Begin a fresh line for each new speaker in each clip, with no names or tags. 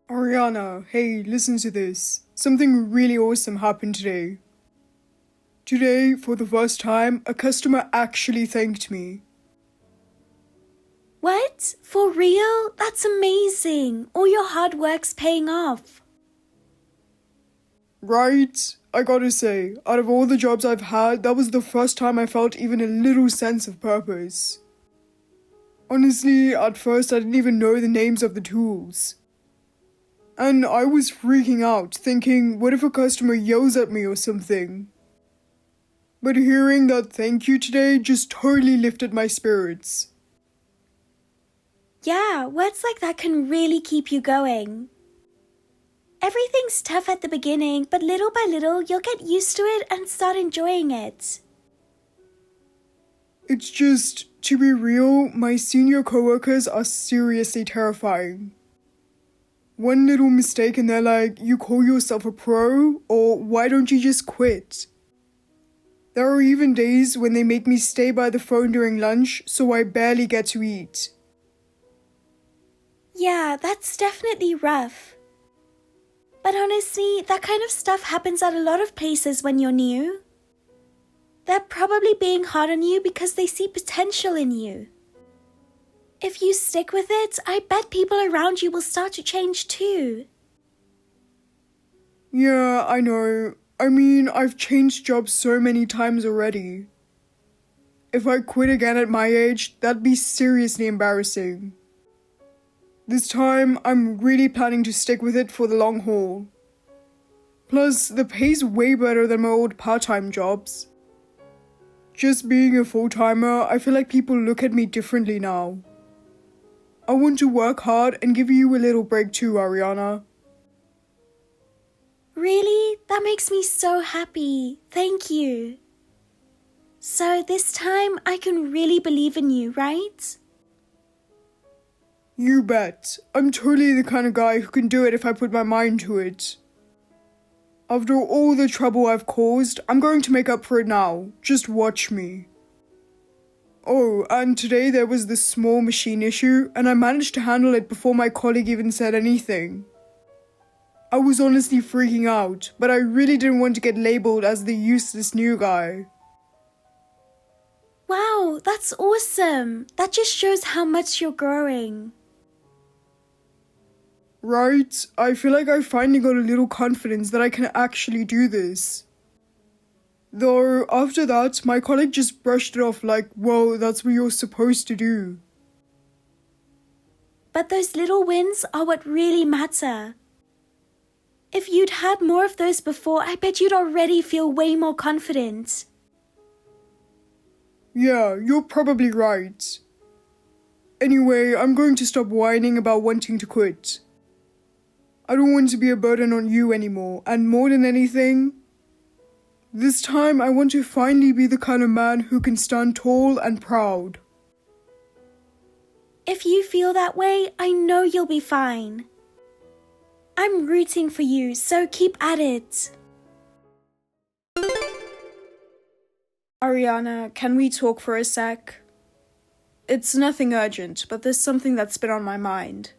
Ariana, hey, listen to this. Something really awesome happened today. Today, for the first time, a customer actually thanked me.
What? For real? That's amazing. All your hard work's paying off.
Right? I gotta say, out of all the jobs I've had, that was the first time I felt even a little sense of purpose. Honestly, at first I didn't even know the names of the tools. And I was freaking out, thinking, what if a customer yells at me or something? But hearing that thank you today just totally lifted my spirits.
Yeah, words like that can really keep you going. Everything's tough at the beginning, but little by little you'll get used to it and start enjoying it.
It's just, to be real, my senior coworkers are seriously terrifying. One little mistake and they're like, you call yourself a pro? Or why don't you just quit? There are even days when they make me stay by the phone during lunch, so I barely get to eat.
Yeah, that's definitely rough. But honestly, that kind of stuff happens at a lot of places when you're new. They're probably being hard on you because they see potential in you. If you stick with it, I bet people around you will start to change too.
Yeah, I know. I mean, I've changed jobs so many times already. If I quit again at my age, that'd be seriously embarrassing. This time, I'm really planning to stick with it for the long haul. Plus, the pay's way better than my old part-time jobs. Just being a full-timer, I feel like people look at me differently now. I want to work hard and give you a little break too, Ariana.
Really? That makes me so happy. Thank you. So this time I can really believe in you, right?
You bet. I'm totally the kind of guy who can do it if I put my mind to it. After all the trouble I've caused, I'm going to make up for it now. Just watch me. Oh, and today there was this small machine issue, and I managed to handle it before my colleague even said anything. I was honestly freaking out, but I really didn't want to get labeled as the useless new guy.
Wow, that's awesome. That just shows how much you're growing.
Right? I feel like I finally got a little confidence that I can actually do this. Though, after that, my colleague just brushed it off like, well, that's what you're supposed to do.
But those little wins are what really matter. If you'd had more of those before, I bet you'd already feel way more confident.
Yeah, you're probably right. Anyway, I'm going to stop whining about wanting to quit. I don't want to be a burden on you anymore, and more than anything, this time I want to finally be the kind of man who can stand tall and proud.
If you feel that way, I know you'll be fine. I'm rooting for you, so keep at it.
Ariana, can we talk for a sec? It's nothing urgent, but there's something that's been on my mind.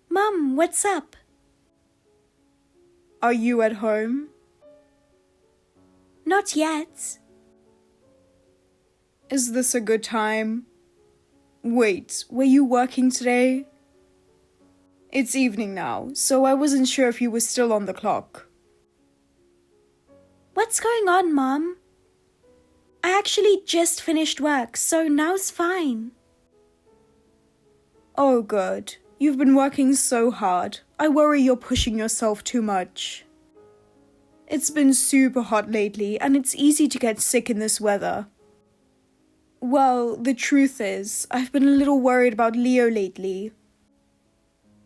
Mum, what's up?
Are you at home?
Not yet.
Is this a good time? Wait, were you working today? It's evening now, so I wasn't sure if you were still on the clock.
What's going on, Mom? I actually just finished work, so now's fine.
Oh, good. You've been working so hard. I worry you're pushing yourself too much. It's been super hot lately, and it's easy to get sick in this weather. Well, the truth is, I've been a little worried about Leo lately.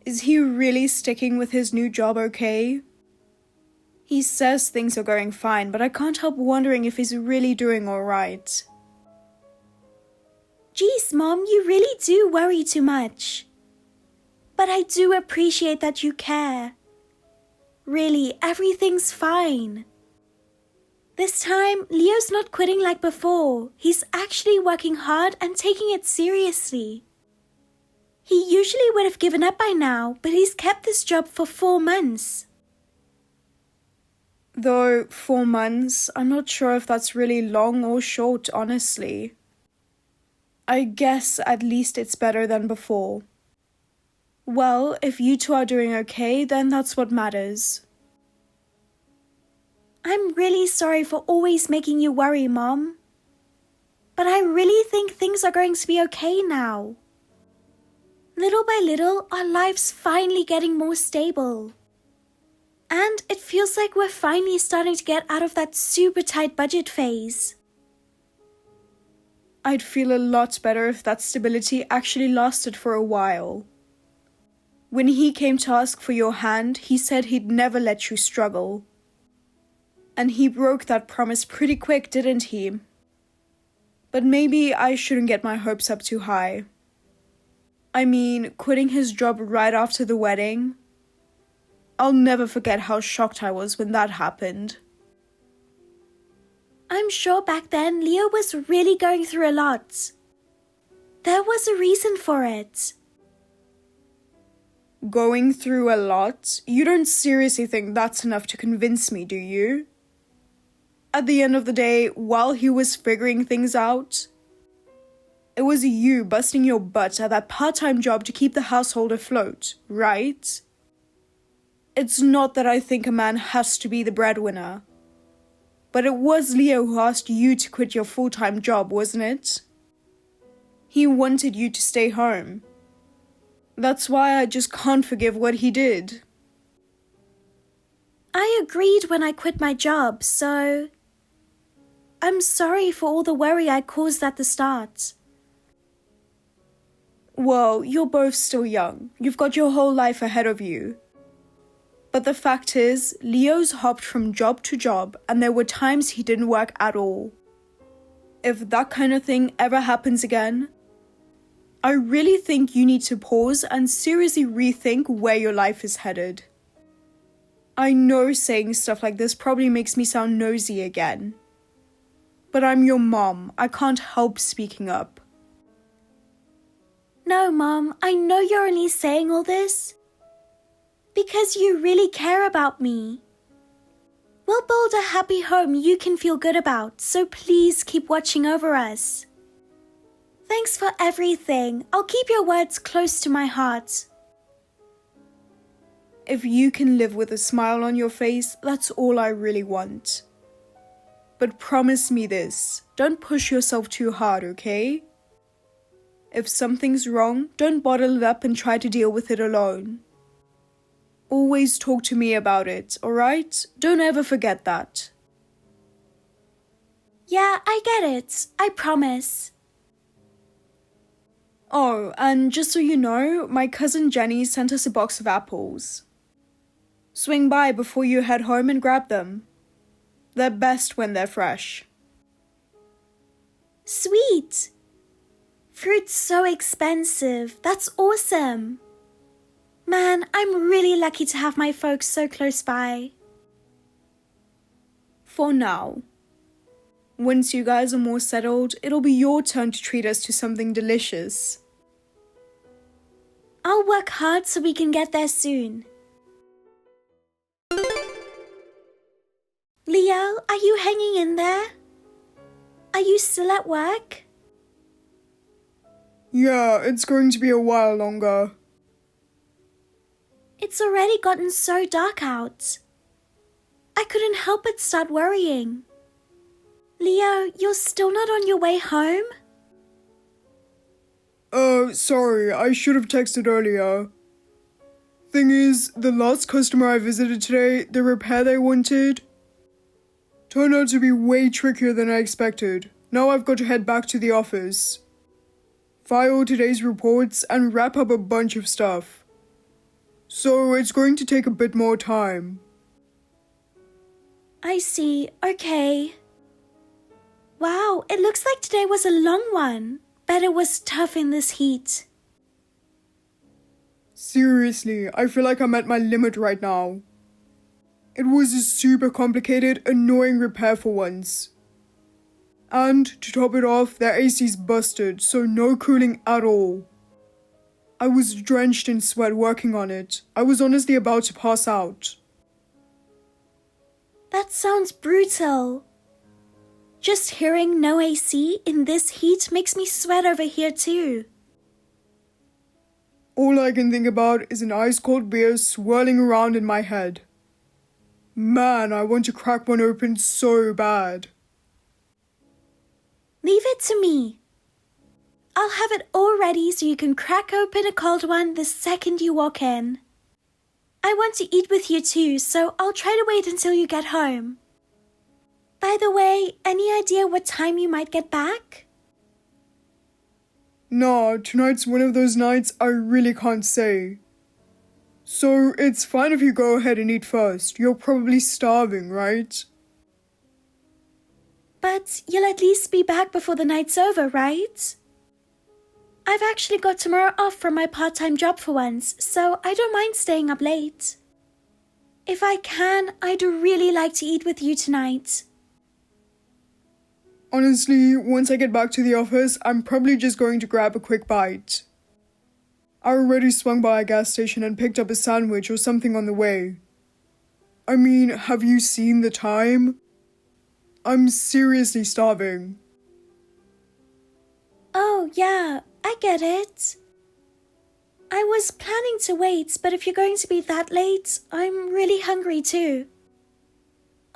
Is he really sticking with his new job okay? He says things are going fine, but I can't help wondering if he's really doing all right.
Geez, Mom, you really do worry too much. But I do appreciate that you care. Really, everything's fine. This time, Leo's not quitting like before. He's actually working hard and taking it seriously. He usually would have given up by now, but he's kept this job for 4 months.
Though 4 months, I'm not sure if that's really long or short, honestly. I guess at least it's better than before. Well, if you two are doing okay, then that's what matters.
I'm really sorry for always making you worry, Mom. But I really think things are going to be okay now. Little by little, our life's finally getting more stable. And it feels like we're finally starting to get out of that super tight budget phase.
I'd feel a lot better if that stability actually lasted for a while. When he came to ask for your hand, he said he'd never let you struggle. And he broke that promise pretty quick, didn't he? But maybe I shouldn't get my hopes up too high. I mean, quitting his job right after the wedding. I'll never forget how shocked I was when that happened.
I'm sure back then Leo was really going through a lot. There was a reason for it.
Going through a lot? You don't seriously think that's enough to convince me, do you? At the end of the day, while he was figuring things out, it was you busting your butt at that part-time job to keep the household afloat, right? It's not that I think a man has to be the breadwinner. But it was Leo who asked you to quit your full-time job, wasn't it? He wanted you to stay home. That's why I just can't forgive what he did.
I agreed when I quit my job, so I'm sorry for all the worry I caused at the start.
Well, you're both still young. You've got your whole life ahead of you. But the fact is, Leo's hopped from job to job, and there were times he didn't work at all. If that kind of thing ever happens again, I really think you need to pause and seriously rethink where your life is headed. I know saying stuff like this probably makes me sound nosy again. But I'm your mom. I can't help speaking up.
No, Mom, I know you're only saying all this because you really care about me. We'll build a happy home you can feel good about, so please keep watching over us. Thanks for everything. I'll keep your words close to my heart.
If you can live with a smile on your face, that's all I really want. But promise me this, don't push yourself too hard, okay? If something's wrong, don't bottle it up and try to deal with it alone. Always talk to me about it, alright? Don't ever forget that.
Yeah, I get it. I promise.
Oh, and just so you know, my cousin Jenny sent us a box of apples. Swing by before you head home and grab them. They're best when they're fresh.
Sweet. Fruit's so expensive. That's awesome. Man, I'm really lucky to have my folks so close by.
For now. Once you guys are more settled, it'll be your turn to treat us to something delicious.
I'll work hard so we can get there soon. Leo, are you hanging in there? Are you still at work?
Yeah, it's going to be a while longer.
It's already gotten so dark out. I couldn't help but start worrying. Leo, you're still not on your way home?
Sorry, I should have texted earlier. Thing is, the last customer I visited today, the repair they wanted, turned out to be way trickier than I expected. Now I've got to head back to the office, file today's reports, and wrap up a bunch of stuff. So it's going to take a bit more time.
I see. Okay. Wow, it looks like today was a long one. Bet it was tough in this heat.
Seriously, I feel like I'm at my limit right now. It was a super complicated, annoying repair for once. And to top it off, their AC's busted, so no cooling at all. I was drenched in sweat working on it. I was honestly about to pass out.
That sounds brutal. Just hearing no AC in this heat makes me sweat over here too.
All I can think about is an ice-cold beer swirling around in my head. Man, I want to crack one open so bad.
Leave it to me. I'll have it all ready so you can crack open a cold one the second you walk in. I want to eat with you too, so I'll try to wait until you get home. By the way, any idea what time you might get back?
Nah, tonight's one of those nights I really can't say. So it's fine if you go ahead and eat first. You're probably starving, right?
But you'll at least be back before the night's over, right? I've actually got tomorrow off from my part-time job for once, so I don't mind staying up late. If I can, I'd really like to eat with you tonight.
Honestly, once I get back to the office, I'm probably just going to grab a quick bite. I already swung by a gas station and picked up a sandwich or something on the way. I mean, have you seen the time? I'm seriously starving.
Oh, yeah, I get it. I was planning to wait, but if you're going to be that late, I'm really hungry too.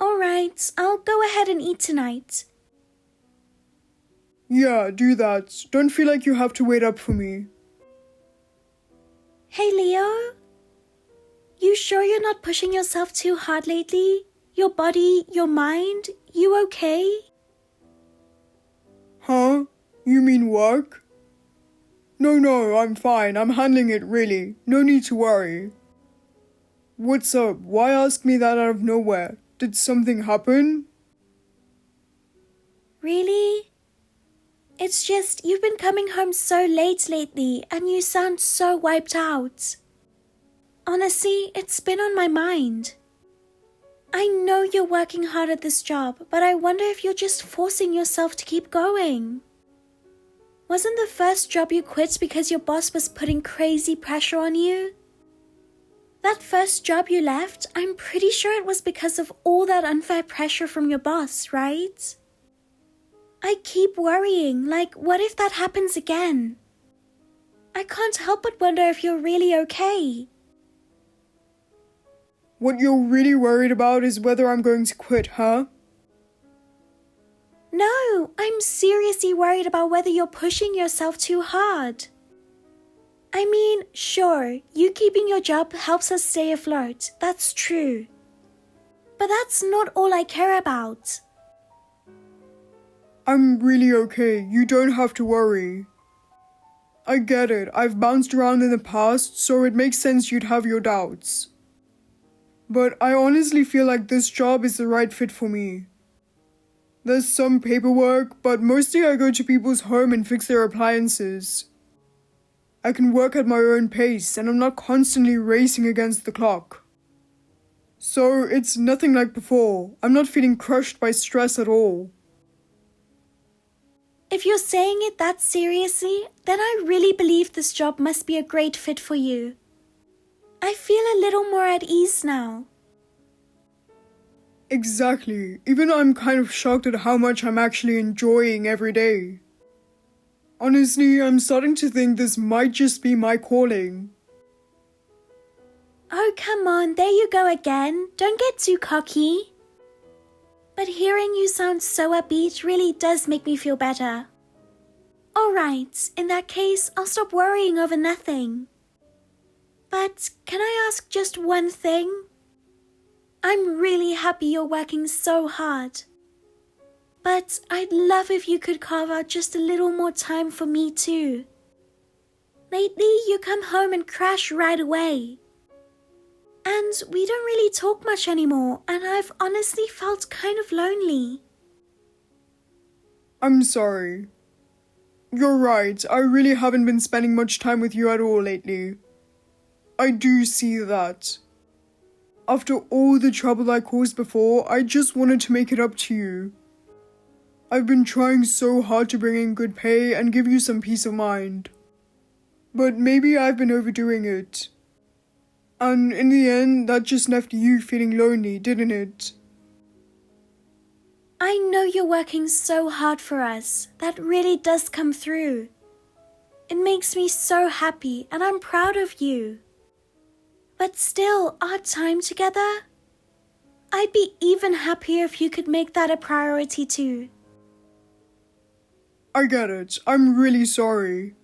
Alright, I'll go ahead and eat tonight.
Yeah, do that. Don't feel like you have to wait up for me.
Hey, Leo? You sure you're not pushing yourself too hard lately? Your body, your mind, you okay?
Huh? You mean work? No, I'm fine. I'm handling it really. No need to worry. What's up? Why ask me that out of nowhere? Did something happen?
Really? It's just you've been coming home so late lately and you sound so wiped out. Honestly, it's been on my mind. I know you're working hard at this job, but I wonder if you're just forcing yourself to keep going. Wasn't the first job you quit because your boss was putting crazy pressure on you? That first job you left, I'm pretty sure it was because of all that unfair pressure from your boss, right? I keep worrying, like, what if that happens again? I can't help but wonder if you're really okay.
What you're really worried about is whether I'm going to quit, huh?
No, I'm seriously worried about whether you're pushing yourself too hard. I mean, sure, you keeping your job helps us stay afloat, that's true. But that's not all I care about.
I'm really okay. You don't have to worry. I get it. I've bounced around in the past, so it makes sense you'd have your doubts. But I honestly feel like this job is the right fit for me. There's some paperwork, but mostly I go to people's home and fix their appliances. I can work at my own pace and I'm not constantly racing against the clock. So it's nothing like before. I'm not feeling crushed by stress at all.
If you're saying it that seriously, then I really believe this job must be a great fit for you. I feel a little more at ease now.
Exactly. Even I'm kind of shocked at how much I'm actually enjoying every day. Honestly, I'm starting to think this might just be my calling.
Oh, come on, there you go again. Don't get too cocky. But hearing you sound so upbeat really does make me feel better. Alright, in that case, I'll stop worrying over nothing. But can I ask just one thing? I'm really happy you're working so hard. But I'd love if you could carve out just a little more time for me too. Lately, you come home and crash right away. And we don't really talk much anymore, and I've honestly felt kind of lonely.
I'm sorry. You're right, I really haven't been spending much time with you at all lately. I do see that. After all the trouble I caused before, I just wanted to make it up to you. I've been trying so hard to bring in good pay and give you some peace of mind. but maybe I've been overdoing it. And in the end, that just left you feeling lonely, didn't it?
I know you're working so hard for us. That really does come through. It makes me so happy and I'm proud of you. But still, our time together? I'd be even happier if you could make that a priority too.
I get it. I'm really sorry.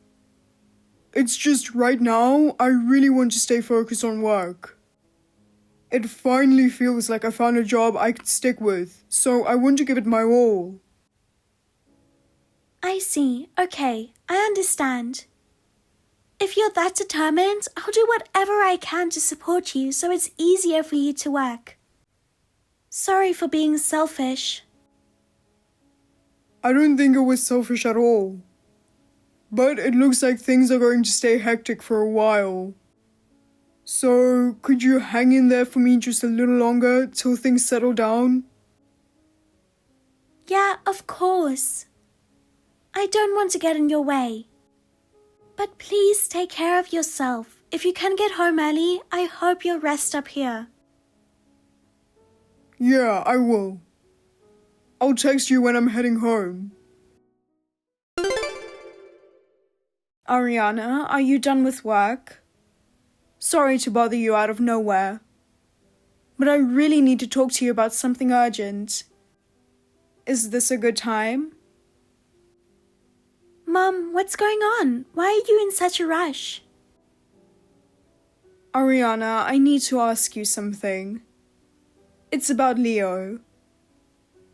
It's just right now, I really want to stay focused on work. It finally feels like I found a job I could stick with, so I want to give it my all.
I see. Okay, I understand. If you're that determined, I'll do whatever I can to support you so it's easier for you to work. Sorry for being selfish.
I don't think it was selfish at all. But it looks like things are going to stay hectic for a while. So, could you hang in there for me just a little longer till things settle down?
Yeah, of course. I don't want to get in your way. But please take care of yourself. If you can get home early, I hope you'll rest up here.
Yeah, I will. I'll text you when I'm heading home. Ariana, are you done with work? Sorry to bother you out of nowhere, but I really need to talk to you about something urgent. Is this a good time?
Mom, what's going on? Why are you in such a rush?
Ariana, I need to ask you something. It's about Leo.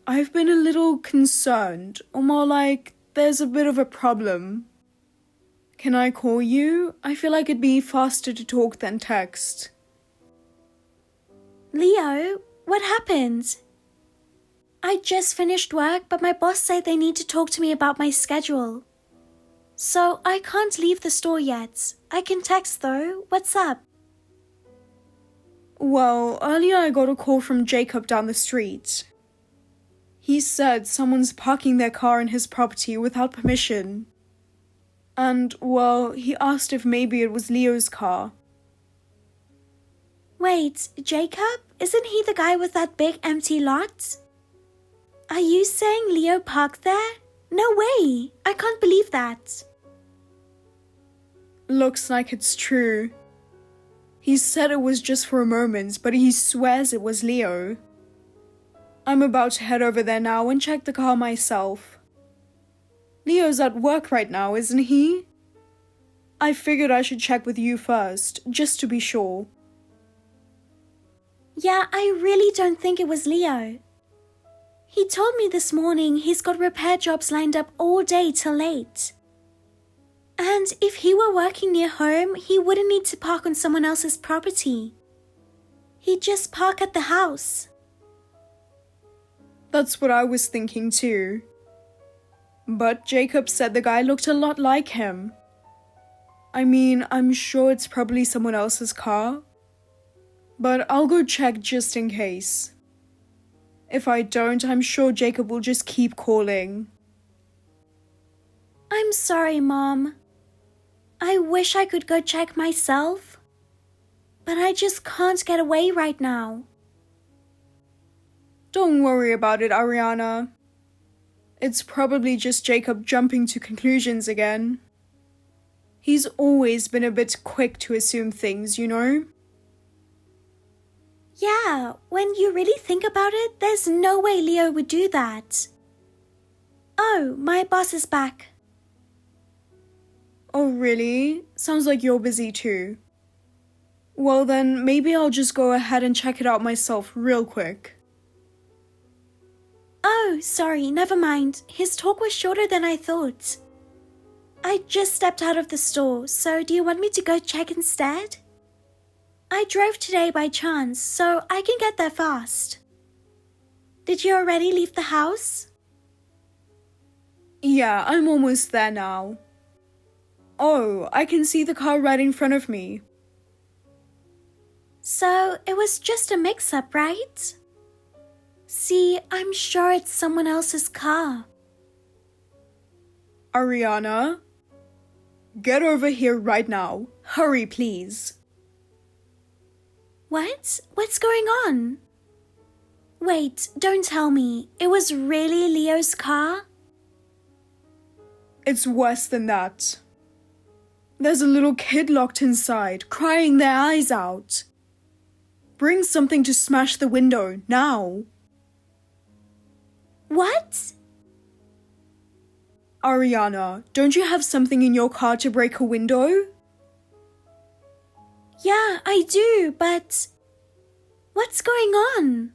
I've been a little concerned, or more like there's a bit of a problem. Can I call you? I feel like it'd be faster to talk than text.
Leo, what happened? I just finished work, but my boss said they need to talk to me about my schedule. So I can't leave the store yet. I can text though. What's up?
Well, earlier I got a call from Jacob down the street. He said someone's parking their car in his property without permission. And, well, he asked if maybe it was Leo's car.
Wait, Jacob? Isn't he the guy with that big empty lot? Are you saying Leo parked there? No way! I can't believe that.
Looks like it's true. He said it was just for a moment, but he swears it was Leo. I'm about to head over there now and check the car myself. Leo's at work right now, isn't he? I figured I should check with you first, just to be sure.
Yeah, I really don't think it was Leo. He told me this morning he's got repair jobs lined up all day till late. And if he were working near home, he wouldn't need to park on someone else's property. He'd just park at the house.
That's what I was thinking too. But Jacob said the guy looked a lot like him. I mean, I'm sure it's probably someone else's car. But I'll go check just in case. If I don't, I'm sure Jacob will just keep calling.
I'm sorry, Mom. I wish I could go check myself. But I just can't get away right now.
Don't worry about it, Ariana. It's probably just Jacob jumping to conclusions again. He's always been a bit quick to assume things, you know?
Yeah, when you really think about it, there's no way Leo would do that. Oh, my boss is back.
Oh, really? Sounds like you're busy too. Well then, maybe I'll just go ahead and check it out myself real quick.
Oh, sorry, never mind. His talk was shorter than I thought. I just stepped out of the store, so do you want me to go check instead? I drove today by chance, so I can get there fast. Did you already leave the house?
Yeah, I'm almost there now. Oh, I can see the car right in front of me.
So, it was just a mix-up, right? See, I'm sure it's someone else's car.
Ariana? Get over here right now. Hurry, please.
What? What's going on? Wait, don't tell me. It was really Leo's car?
It's worse than that. There's a little kid locked inside, crying their eyes out. Bring something to smash the window, now.
What?
Ariana, don't you have something in your car to break a window?
Yeah, I do, but what's going on?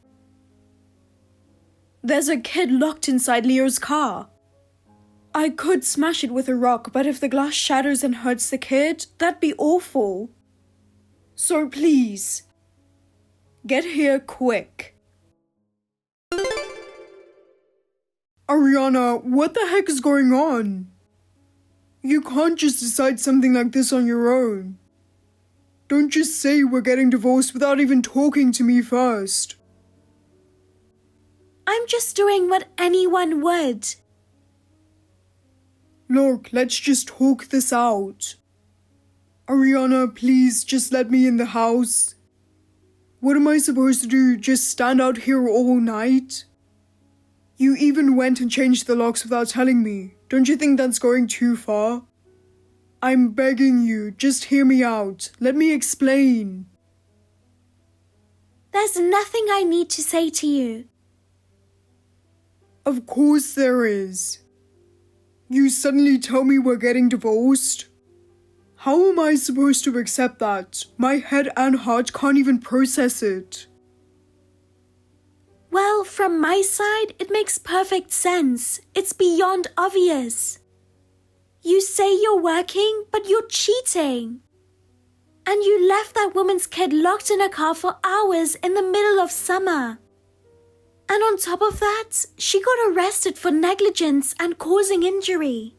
There's a kid locked inside Leo's car. I could smash it with a rock, but if the glass shatters and hurts the kid, that'd be awful. So please, get here quick. Ariana, what the heck is going on? You can't just decide something like this on your own. Don't just say we're getting divorced without even talking to me first.
I'm just doing what anyone would.
Look, let's just talk this out. Ariana, please just let me in the house. What am I supposed to do? Just stand out here all night? You even went and changed the locks without telling me. Don't you think that's going too far? I'm begging you, just hear me out. Let me explain.
There's nothing I need to say to you.
Of course there is. You suddenly tell me we're getting divorced? How am I supposed to accept that? My head and heart can't even process it.
Well, from my side, it makes perfect sense. It's beyond obvious. You say you're working, but you're cheating. And you left that woman's kid locked in a car for hours in the middle of summer. And on top of that, she got arrested for negligence and causing injury.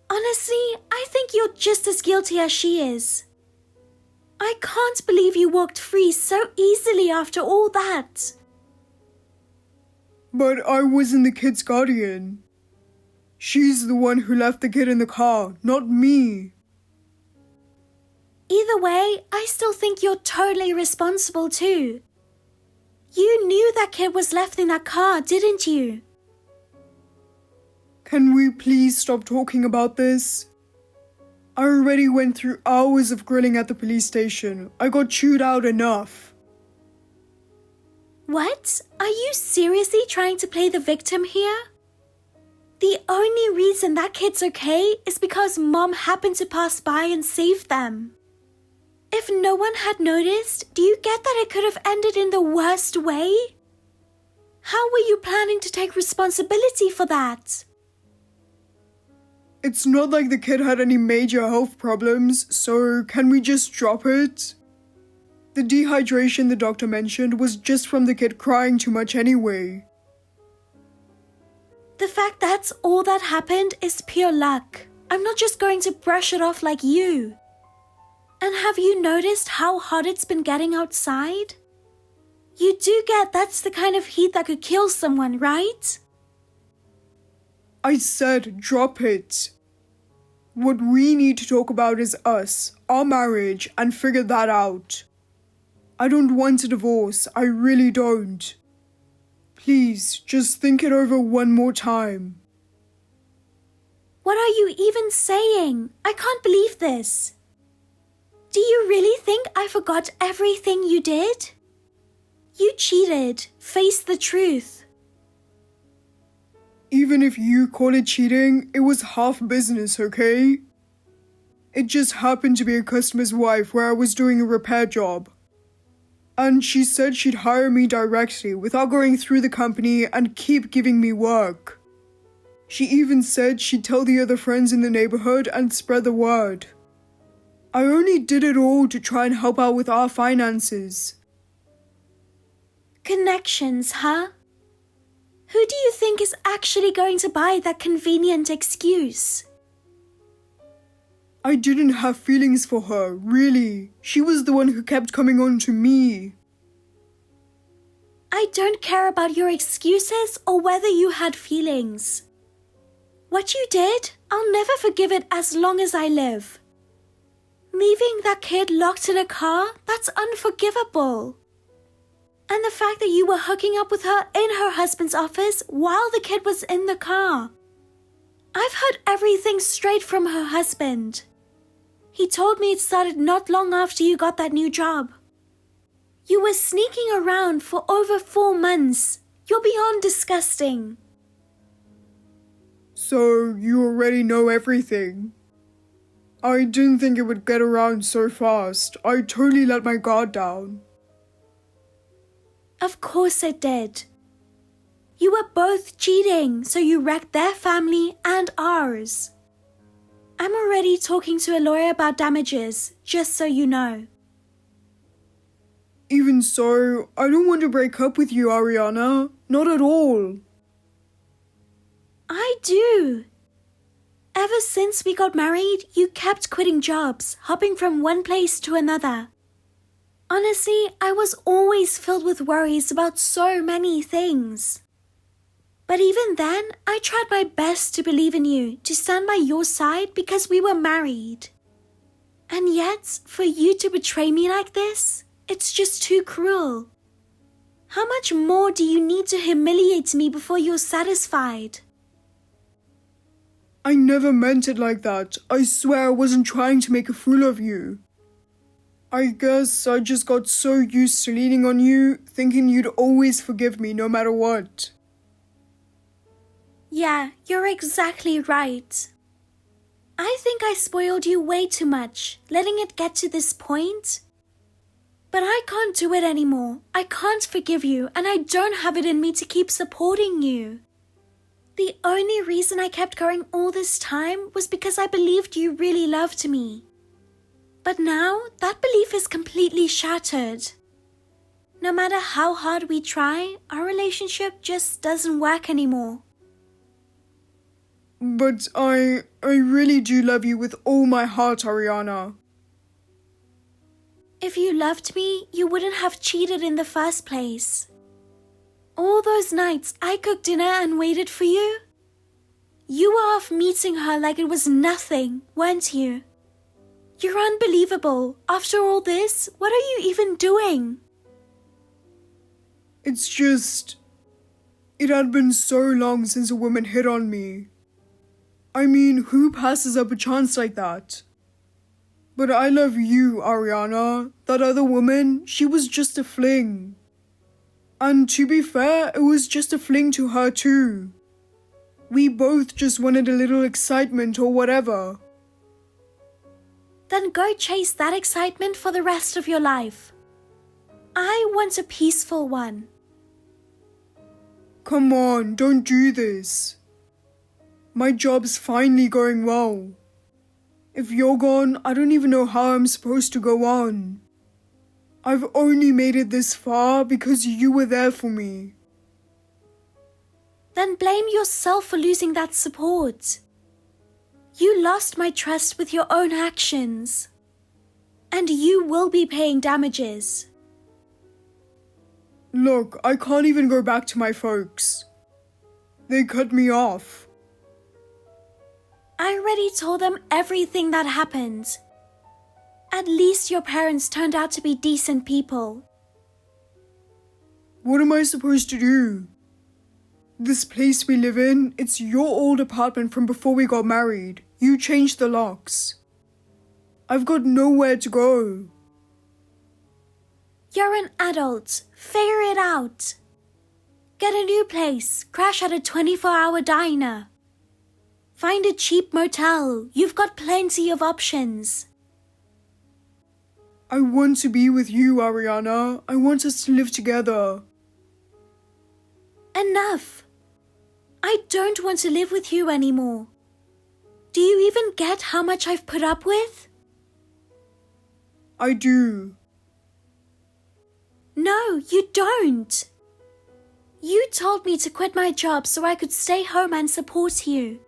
Honestly, I think you're just as guilty as she is. I can't believe you walked free so easily after all that.
But I wasn't the kid's guardian. She's the one who left the kid in the car, not me.
Either way, I still think you're totally responsible too. You knew that kid was left in that car, didn't you?
Can we please stop talking about this? I already went through hours of grilling at the police station. I got chewed out enough.
What? Are you seriously trying to play the victim here? The only reason that kid's okay is because Mom happened to pass by and save them. If no one had noticed, do you get that it could have ended in the worst way? How were you planning to take responsibility for that?
It's not like the kid had any major health problems, so can we just drop it? The dehydration the doctor mentioned was just from the kid crying too much anyway.
The fact that's all that happened is pure luck. I'm not just going to brush it off like you. And have you noticed how hot it's been getting outside? You do get that's the kind of heat that could kill someone, right?
I said drop it. What we need to talk about is us, our marriage, and figure that out. I don't want a divorce, I really don't. Please, just think it over one more time.
What are you even saying? I can't believe this. Do you really think I forgot everything you did? You cheated. Face the truth.
Even if you call it cheating, it was half business, okay? It just happened to be a customer's wife where I was doing a repair job. And she said she'd hire me directly without going through the company and keep giving me work. She even said she'd tell the other friends in the neighborhood and spread the word. I only did it all to try and help out with our finances.
Connections, huh? Who do you think is actually going to buy that convenient excuse?
I didn't have feelings for her, really. She was the one who kept coming on to me.
I don't care about your excuses or whether you had feelings. What you did, I'll never forgive it as long as I live. Leaving that kid locked in a car, that's unforgivable. And the fact that you were hooking up with her in her husband's office while the kid was in the car. I've heard everything straight from her husband. He told me it started not long after you got that new job. You were sneaking around for over 4 months. You're beyond disgusting.
So you already know everything. I didn't think it would get around so fast. I totally let my guard down.
Of course it did. You were both cheating, so you wrecked their family and ours. I'm already talking to a lawyer about damages, just so you know.
Even so, I don't want to break up with you, Ariana. Not at all.
I do. Ever since we got married, you kept quitting jobs, hopping from one place to another. Honestly, I was always filled with worries about so many things. But even then, I tried my best to believe in you, to stand by your side because we were married. And yet, for you to betray me like this, it's just too cruel. How much more do you need to humiliate me before you're satisfied?
I never meant it like that. I swear I wasn't trying to make a fool of you. I guess I just got so used to leaning on you, thinking you'd always forgive me no matter what.
Yeah, you're exactly right. I think I spoiled you way too much, letting it get to this point. But I can't do it anymore. I can't forgive you, and I don't have it in me to keep supporting you. The only reason I kept going all this time was because I believed you really loved me. But now, that belief is completely shattered. No matter how hard we try, our relationship just doesn't work anymore.
But I really do love you with all my heart, Ariana.
If you loved me, you wouldn't have cheated in the first place. All those nights I cooked dinner and waited for you. You were off meeting her like it was nothing, weren't you? You're unbelievable. After all this, what are you even doing?
It's just... It had been so long since a woman hit on me. I mean, who passes up a chance like that? But I love you, Ariana. That other woman, she was just a fling. And to be fair, it was just a fling to her too. We both just wanted a little excitement or whatever.
Then go chase that excitement for the rest of your life. I want a peaceful one.
Come on, don't do this. My job's finally going well. If you're gone, I don't even know how I'm supposed to go on. I've only made it this far because you were there for me.
Then blame yourself for losing that support. You lost my trust with your own actions. And you will be paying damages.
Look, I can't even go back to my folks. They cut me off.
I already told them everything that happened. At least your parents turned out to be decent people.
What am I supposed to do? This place we live in, it's your old apartment from before we got married. You changed the locks. I've got nowhere to go.
You're an adult. Figure it out. Get a new place. Crash at a 24-hour diner. Find a cheap motel. You've got plenty of options.
I want to be with you, Ariana. I want us to live together.
Enough. I don't want to live with you anymore. Do you even get how much I've put up with?
I do.
No, you don't. You told me to quit my job so I could stay home and support you.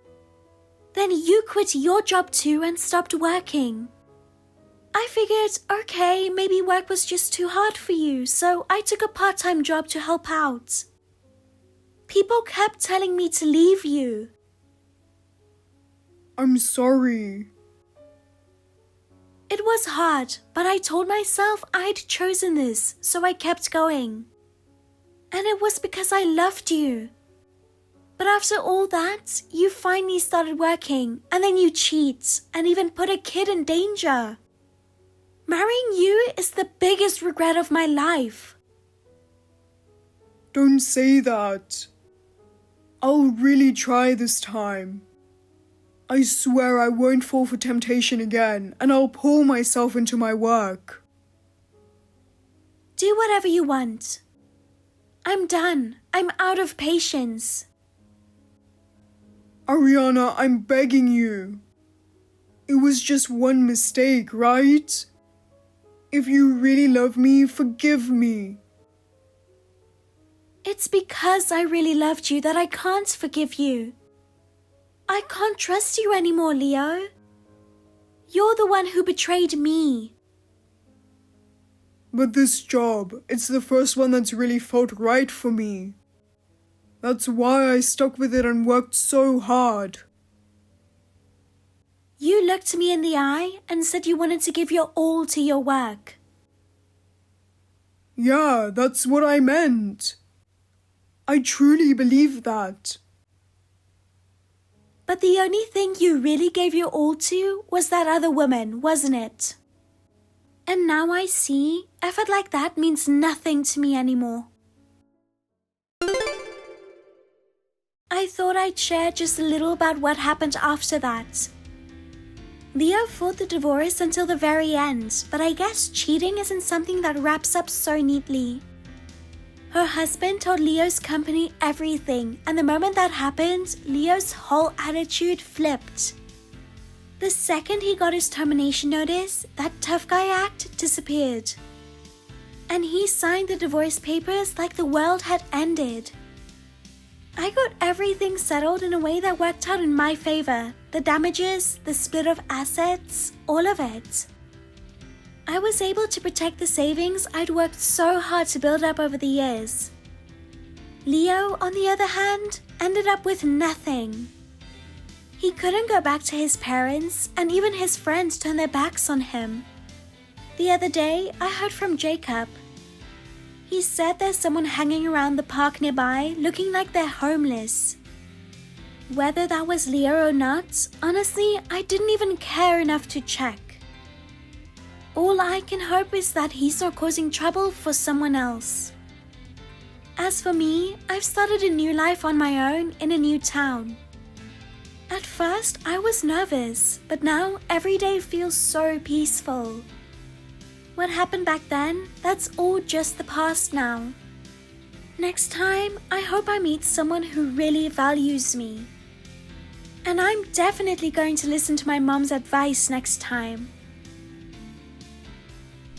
Then you quit your job too and stopped working. I figured, okay, maybe work was just too hard for you, so I took a part-time job to help out. People kept telling me to leave you.
I'm sorry.
It was hard, but I told myself I'd chosen this, so I kept going. And it was because I loved you. But after all that, you finally started working, and then you cheat, and even put a kid in danger. Marrying you is the biggest regret of my life.
Don't say that. I'll really try this time. I swear I won't fall for temptation again, and I'll pour myself into my work.
Do whatever you want. I'm done. I'm out of patience.
Ariana, I'm begging you. It was just one mistake, right? If you really love me, forgive me.
It's because I really loved you that I can't forgive you. I can't trust you anymore, Leo. You're the one who betrayed me.
But this job, it's the first one that's really felt right for me. That's why I stuck with it and worked so hard.
You looked me in the eye and said you wanted to give your all to your work.
Yeah, that's what I meant. I truly believe that.
But the only thing you really gave your all to was that other woman, wasn't it? And now I see effort like that means nothing to me anymore. I thought I'd share just a little about what happened after that. Leo fought the divorce until the very end, but I guess cheating isn't something that wraps up so neatly. Her husband told Leo's company everything, and the moment that happened, Leo's whole attitude flipped. The second he got his termination notice, that tough guy act disappeared. And he signed the divorce papers like the world had ended. I got everything settled in a way that worked out in my favor. The damages, the split of assets, all of it. I was able to protect the savings I'd worked so hard to build up over the years. Leo, on the other hand, ended up with nothing. He couldn't go back to his parents, and even his friends turned their backs on him. The other day, I heard from Jacob. He said there's someone hanging around the park nearby looking like they're homeless. Whether that was Leo or not, honestly, I didn't even care enough to check. All I can hope is that he's not causing trouble for someone else. As for me, I've started a new life on my own in a new town. At first, I was nervous, but now every day feels so peaceful. What happened back then, that's all just the past now. Next time, I hope I meet someone who really values me. And I'm definitely going to listen to my mom's advice next time.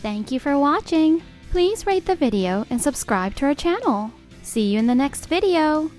Thank you for watching. Please rate the video and subscribe to our channel. See you in the next video.